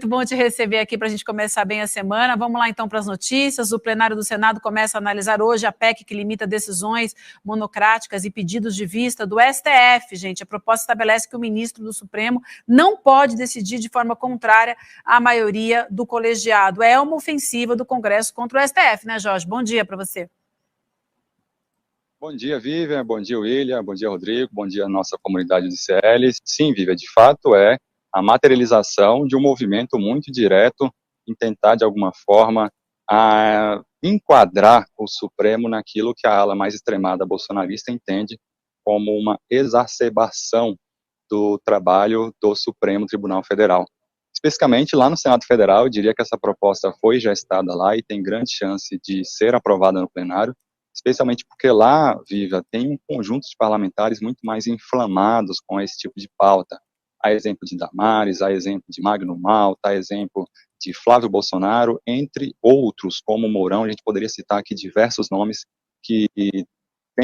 Muito bom te receber aqui para a gente começar bem a semana. Vamos lá então para as notícias. O plenário do Senado começa a analisar hoje a PEC que limita decisões monocráticas e pedidos de vista do STF, gente. A proposta estabelece que o ministro do Supremo não pode decidir de forma contrária à maioria do colegiado. É uma ofensiva do Congresso contra o STF, né, Jorge? Bom dia para você. Bom dia, Vivian. Bom dia, William. Bom dia, Rodrigo. Bom dia, nossa comunidade de CL. Sim, Vivian, de fato é a materialização de um movimento muito direto em tentar, de alguma forma, enquadrar o Supremo naquilo que a ala mais extremada bolsonarista entende como uma exacerbação do trabalho do Supremo Tribunal Federal. Especificamente, lá no Senado Federal, eu diria que essa proposta foi gestada lá e tem grande chance de ser aprovada no plenário, especialmente porque lá, Viva, tem um conjunto de parlamentares muito mais inflamados com esse tipo de pauta. A exemplo de Damares, a exemplo de Magno Malta, a exemplo de Flávio Bolsonaro, entre outros, como Mourão. A gente poderia citar aqui diversos nomes que têm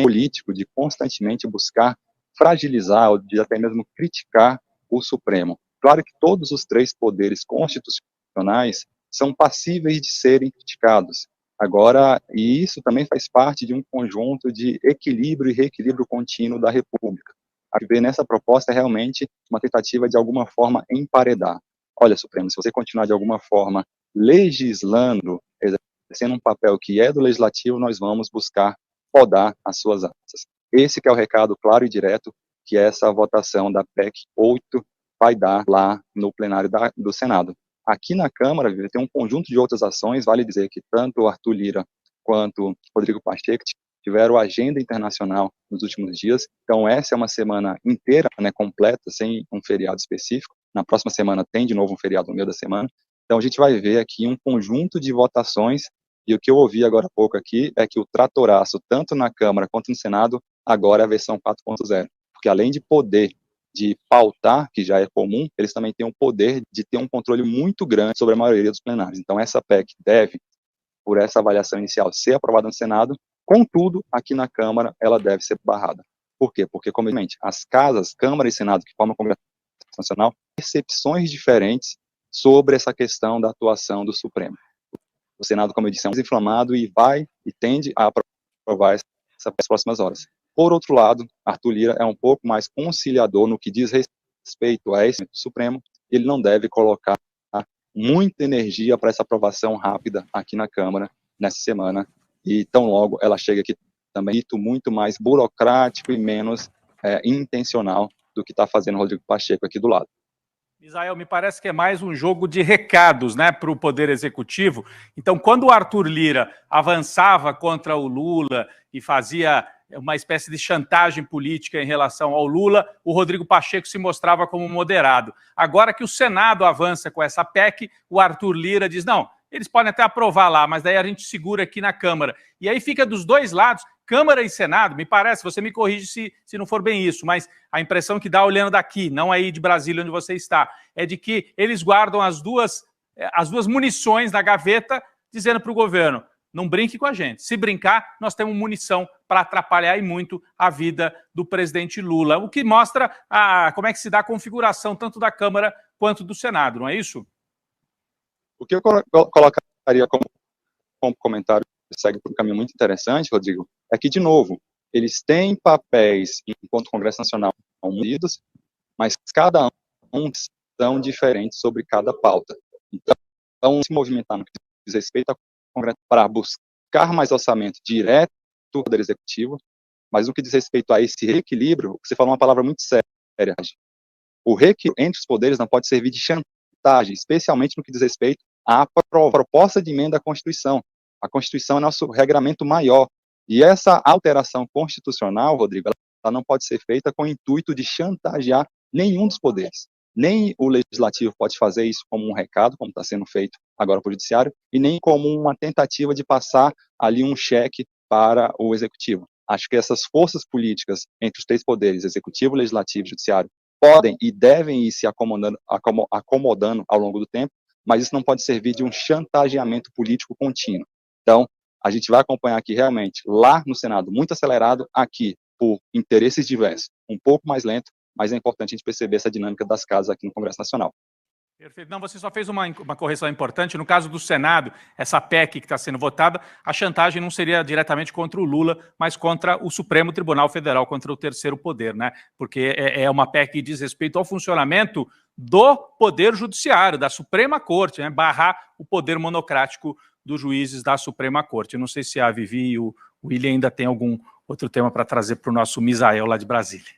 político de constantemente buscar fragilizar ou de até mesmo criticar o Supremo. Claro que todos os três poderes constitucionais são passíveis de serem criticados. Agora, e isso também faz parte de um conjunto de equilíbrio e reequilíbrio contínuo da República. A que vê nessa proposta é realmente uma tentativa de alguma forma emparedar. Olha, Supremo, se você continuar de alguma forma legislando, exercendo um papel que é do Legislativo, nós vamos buscar podar as suas asas. Esse que é o recado claro e direto que essa votação da PEC 8 vai dar lá no plenário do Senado. Aqui na Câmara, tem um conjunto de outras ações, vale dizer que tanto o Arthur Lira quanto o Rodrigo Pacheco tiveram agenda internacional nos últimos dias, então essa é uma semana inteira, né, completa, sem um feriado específico. Na próxima semana tem de novo um feriado no meio da semana, então a gente vai ver aqui um conjunto de votações, e o que eu ouvi agora há pouco aqui é que o tratoraço, tanto na Câmara quanto no Senado, agora é a versão 4.0, porque além de poder de pautar, que já é comum, eles também têm o poder de ter um controle muito grande sobre a maioria dos plenários. Então essa PEC deve, por essa avaliação inicial, ser aprovada no Senado, contudo, aqui na Câmara, ela deve ser barrada. Por quê? Porque, como eu disse, as casas, Câmara e Senado, que formam o Congresso Nacional, percepções diferentes sobre essa questão da atuação do Supremo. O Senado, como eu disse, é mais inflamado e vai e tende a aprovar essa nas próximas horas. Por outro lado, Arthur Lira é um pouco mais conciliador no que diz respeito a esse Supremo. Ele não deve colocar muita energia para essa aprovação rápida aqui na Câmara nessa semana, e tão logo ela chega aqui também muito mais burocrático e menos intencional do que está fazendo o Rodrigo Pacheco aqui do lado. Misael, me parece que é mais um jogo de recados, né, para o Poder Executivo. Então, quando o Arthur Lira avançava contra o Lula e fazia uma espécie de chantagem política em relação ao Lula, o Rodrigo Pacheco se mostrava como moderado. Agora que o Senado avança com essa PEC, o Arthur Lira diz, não, eles podem até aprovar lá, mas daí a gente segura aqui na Câmara. E aí fica dos dois lados, Câmara e Senado, me parece, você me corrige se não for bem isso, mas a impressão que dá olhando daqui, não aí de Brasília onde você está, é de que eles guardam as duas munições na gaveta, dizendo para o governo, não brinque com a gente. Se brincar, nós temos munição para atrapalhar e muito a vida do presidente Lula, o que mostra como é que se dá a configuração tanto da Câmara quanto do Senado, não é isso? O que eu colocaria como comentário que segue por um caminho muito interessante, Rodrigo, é que, de novo, eles têm papéis enquanto Congresso Nacional unidos, mas cada um são diferentes sobre cada pauta. Então se movimentar no que diz respeito ao Congresso para buscar mais orçamento direto do Poder Executivo, mas no que diz respeito a esse reequilíbrio, você falou uma palavra muito séria. O reequilíbrio entre os poderes não pode servir de chantagem, especialmente no que diz respeito à proposta de emenda à Constituição. A Constituição é nosso regramento maior. E essa alteração constitucional, Rodrigo, ela não pode ser feita com o intuito de chantagear nenhum dos poderes. Nem o Legislativo pode fazer isso como um recado, como está sendo feito agora para o Judiciário, e nem como uma tentativa de passar ali um cheque para o Executivo. Acho que essas forças políticas entre os três poderes, Executivo, Legislativo e Judiciário, podem e devem ir se acomodando ao longo do tempo, mas isso não pode servir de um chantageamento político contínuo. Então, a gente vai acompanhar aqui realmente, lá no Senado, muito acelerado, aqui, por interesses diversos, um pouco mais lento, mas é importante a gente perceber essa dinâmica das casas aqui no Congresso Nacional. Perfeito. Não, você só fez uma correção importante. No caso do Senado, essa PEC que está sendo votada, a chantagem não seria diretamente contra o Lula, mas contra o Supremo Tribunal Federal, contra o terceiro poder, né? Porque é uma PEC que diz respeito ao funcionamento do Poder Judiciário, da Suprema Corte, né? Barrar o poder monocrático dos juízes da Suprema Corte. Eu não sei se a Vivi e o William ainda tem algum outro tema para trazer para o nosso Misael lá de Brasília.